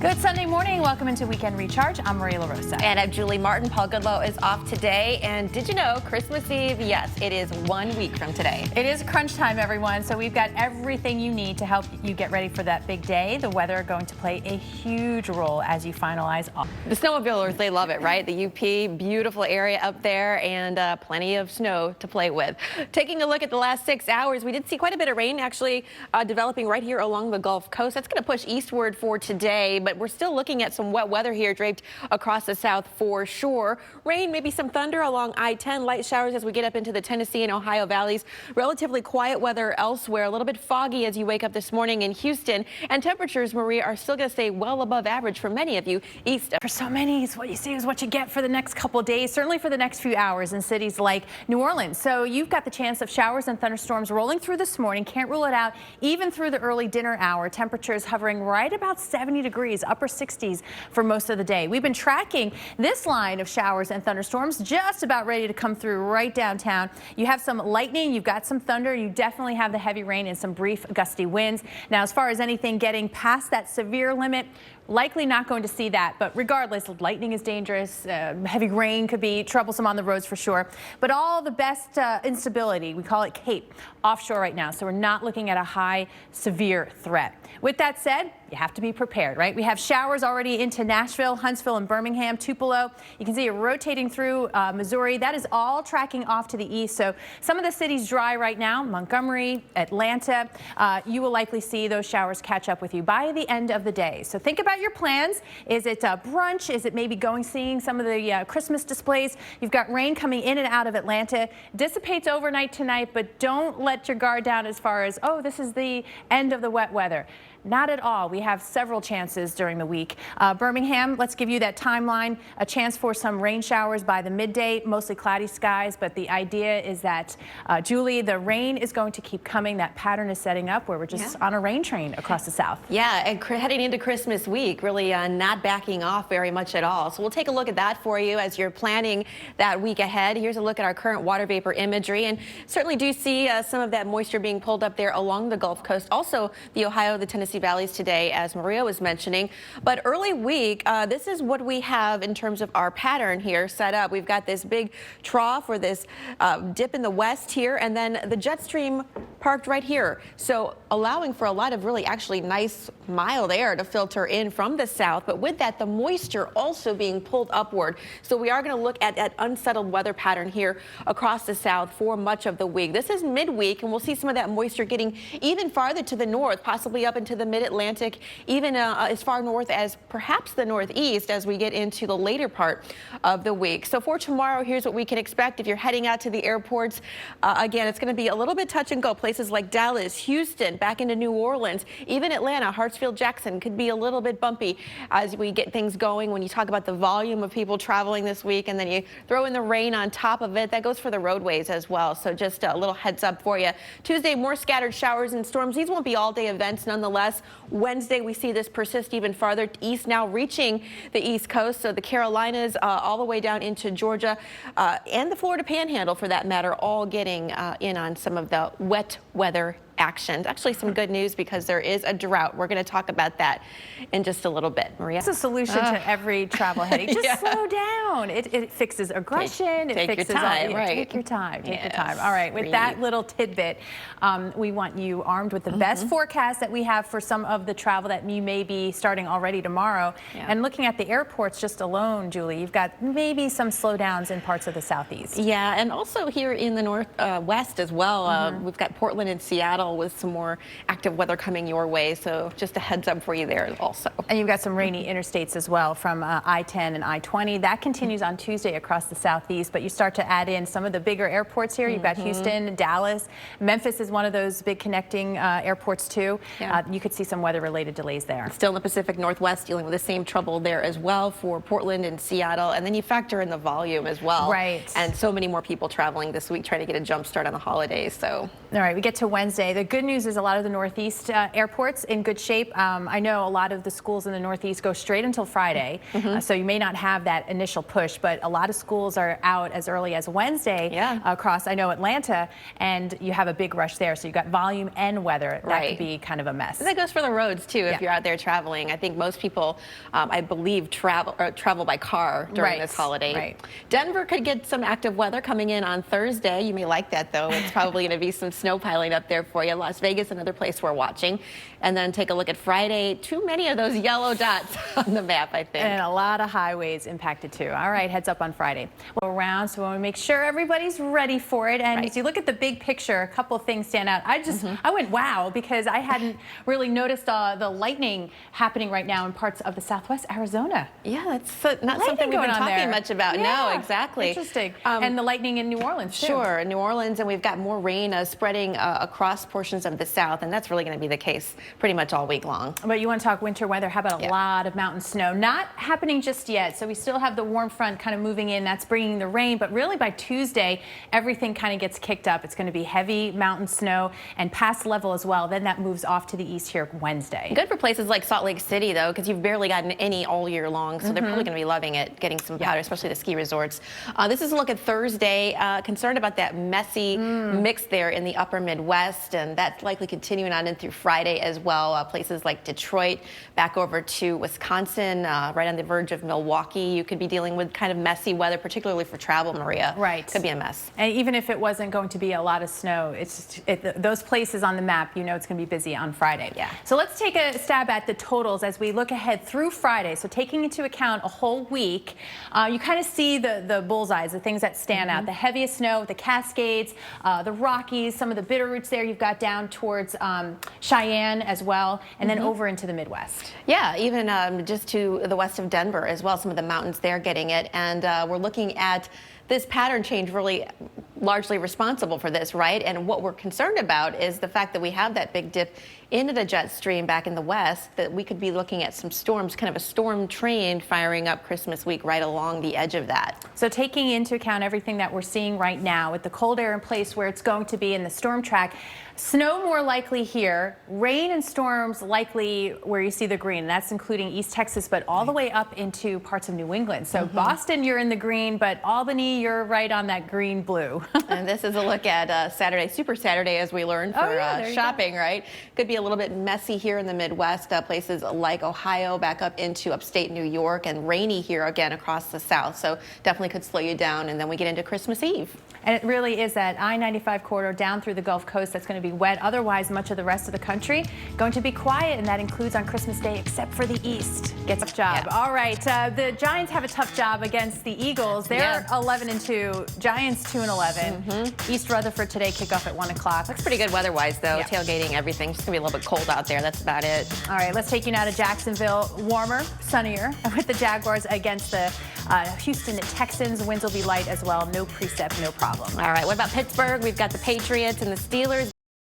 Good Sunday morning. Welcome into Weekend Recharge. I'm LaRosa. And I'm Julie Martin. Paul Goodlow is off today. And did you know Christmas Eve? Yes, it is 1 week from today. It is crunch time, everyone. So we've got everything you need to help you get ready for that big day. The weather going to play a huge role as you finalize all. The snowmobilers, they love it, right? The UP, beautiful area up there, and plenty of snow to play with. Taking a look at the last 6 hours, we did see quite a bit of rain actually developing right here along the Gulf Coast. That's going to push eastward for today, but we're still looking at some wet weather here draped across the south for sure. Rain, maybe some thunder along I-10, light showers as we get up into the Tennessee and Ohio valleys. Relatively quiet weather elsewhere, a little bit foggy as you wake up this morning in Houston. And temperatures, Maria, are still going to stay well above average for many of you east. For so many, it's what you see is what you get for the next couple of days, certainly for the next few hours in cities like New Orleans. So you've got the chance of showers and thunderstorms rolling through this morning. Can't rule it out even through the early dinner hour. Temperatures hovering right about 70 degrees, upper 60s for most of the day. We've been tracking this line of showers and thunderstorms just about ready to come through right downtown. You have some lightning, you've got some thunder, you definitely have the heavy rain and some brief gusty winds. Now, as far as anything getting past that severe limit, likely not going to see that, but regardless, lightning is dangerous. Heavy rain could be troublesome on the roads for sure. But all the best instability, we call it CAPE, offshore right now. So we're not looking at a high severe threat. With that said, you have to be prepared, right? We have showers already into Nashville, Huntsville, and Birmingham, Tupelo. You can see it rotating through Missouri. That is all tracking off to the east. So some of the cities dry right now, Montgomery, Atlanta. You will likely see those showers catch up with you by the end of the day. So think about your plans. Is it brunch? Is it maybe seeing some of the Christmas displays? You've got rain coming in and out of Atlanta. Dissipates overnight tonight, but don't let your guard down as far as, oh, this is the end of the wet weather. Not at all. We have several chances during the week. Birmingham, let's give you that timeline. A chance for some rain showers by the midday, mostly cloudy skies. But the idea is that, Julie, the rain is going to keep coming. That pattern is setting up where we're just on a rain train across the south. Yeah, and heading into Christmas week, really not backing off very much at all. So we'll take a look at that for you as you're planning that week ahead. Here's a look at our current water vapor imagery. And certainly do see some of that moisture being pulled up there along the Gulf Coast. Also, the Ohio, the Tennessee valleys today, as Maria was mentioning. But early week, this is what we have in terms of our pattern here set up. We've got this big trough or this dip in the west here, and then the jet stream parked right here. So allowing for a lot of really actually nice mild air to filter in from the south. But with that, the moisture also being pulled upward. So we are going to look at that unsettled weather pattern here across the south for much of the week. This is midweek, and we'll see some of that moisture getting even farther to the north, possibly up into the mid-Atlantic, even as far north as perhaps the northeast as we get into the later part of the week. So for tomorrow, here's what we can expect. If you're heading out to the airports, again, it's going to be a little bit touch and go. Places like Dallas, Houston, back into New Orleans, even Atlanta, Hartsfield, Jackson could be a little bit bumpy as we get things going. When you talk about the volume of people traveling this week and then you throw in the rain on top of it, that goes for the roadways as well. So just a little heads up for you. Tuesday, more scattered showers and storms. These won't be all-day events nonetheless. Wednesday, we see this persist even farther east, now reaching the East Coast. So the Carolinas all the way down into Georgia and the Florida Panhandle, for that matter, all getting in on some of the wet weather action. Actually, some good news because there is a drought. We're going to talk about that in just a all right, Maria. It's a solution to every travel headache. Just slow down. It fixes aggression. Take it fixes your time, right? Take your time. Take your time. All right. With that little tidbit, we want you armed with the best forecast that we have for some of the travel that you may be starting already tomorrow. And looking at the airports just alone, Julie, you've got maybe some slowdowns in parts of the southeast. Yeah, and also here in the northwest as well. We've got Portland and Seattle with some more active weather coming your way. So just a heads up for you there also. And you've got some rainy interstates as well from I-10 and I-20. That continues on Tuesday across the southeast, but you start to add in some of the bigger airports here. You've got Houston, Dallas. Memphis is one of those big connecting airports too. You could see some weather-related delays there. Still in the Pacific Northwest, dealing with the same trouble there as well for Portland and Seattle. And then you factor in the volume as well. Right. And so many more people traveling this week trying to get a jump start on the holidays. So. All right, we get to Wednesday. The good news is a lot of the Northeast airports in good shape. I know a lot of the schools in the Northeast go straight until Friday, so you may not have that initial push, but a lot of schools are out as early as Wednesday across, I know, Atlanta, and you have a big rush there. So you've got volume and weather. That could be kind of a mess. That goes for the roads, too, if you're out there traveling. I think most people, I believe, travel by car during this holiday. Denver could get some active weather coming in on Thursday. You may like that, though. It's probably going to be some snow piling up there for you. Las Vegas, another place we're watching. And then take a look at Friday. Too many of those yellow dots on the map, I think. And a lot of highways impacted, too. All right, heads up on Friday. We'll go around, so we want to make sure everybody's ready for it. And as you look at the big picture, a couple of things stand out. I went, wow, because I hadn't really noticed the lightning happening right now in parts of the southwest Arizona. Yeah, that's not something we've been talking much about. No, exactly. Interesting. And the lightning in New Orleans, too. Sure, New Orleans, and we've got more rain spreading across portions of the south, and that's really going to be the case pretty much all week long. But you want to talk winter weather? How about a lot of mountain snow? Not happening just yet, so we still have the warm front kind of moving in. That's bringing the rain, but really by Tuesday, everything kind of gets kicked up. It's going to be heavy mountain snow and past level as well. Then that moves off to the east here Wednesday. Good for places like Salt Lake City, though, because you've barely gotten any all year long, so they're probably going to be loving it, getting some powder, especially the ski resorts. This is a look at Thursday. Concerned about that messy mix there in the upper Midwest, and that's likely continuing on in through Friday as well. Places like Detroit, back over to Wisconsin, right on the verge of Milwaukee. You could be dealing with kind of messy weather, particularly for travel, Maria. Right. Could be a mess. And even if it wasn't going to be a lot of snow, those places on the map, you know it's going to be busy on Friday. So let's take a stab at the totals as we look ahead through Friday. So taking into account a whole week, you kind of see the bullseyes, the things that stand out. The heaviest snow, the Cascades, the Rockies, some of the Bitterroots there you've got down towards Cheyenne as well, and then over into the Midwest. Yeah, even just to the west of Denver as well, some of the mountains there getting it. And we're looking at this pattern change really largely responsible for this, right? And what we're concerned about is the fact that we have that big dip into the jet stream back in the west, that we could be looking at some storms, kind of a storm train firing up Christmas week right along the edge of that. So taking into account everything that we're seeing right now with the cold air in place where it's going to be in the storm track, snow more likely here, rain and storms likely where you see the green. That's including East Texas, but all the way up into parts of New England. So Boston, you're in the green, but Albany, you're right on that green-blue. And this is a look at Saturday, Super Saturday, as we learned for shopping, right? Could be a little bit messy here in the Midwest, places like Ohio, back up into upstate New York, and rainy here again across the south. So definitely could slow you down, and then we get into Christmas Eve. And it really is that I-95 corridor down through the Gulf Coast that's going to be wet. Otherwise, much of the rest of the country going to be quiet, and that includes on Christmas Day, except for the East. Gets a tough job. All right, the Giants have a tough job against the Eagles. They're 11-2. Giants 2-11. East Rutherford today kickoff at 1 o'clock. Looks pretty good weather-wise, though. Tailgating, everything. Just gonna be a little bit cold out there. That's about it. All right, let's take you now to Jacksonville. Warmer, sunnier with the Jaguars against the Houston Texans. Winds will be light as well. No precip, no problem. All right, what about Pittsburgh? We've got the Patriots and the Steelers.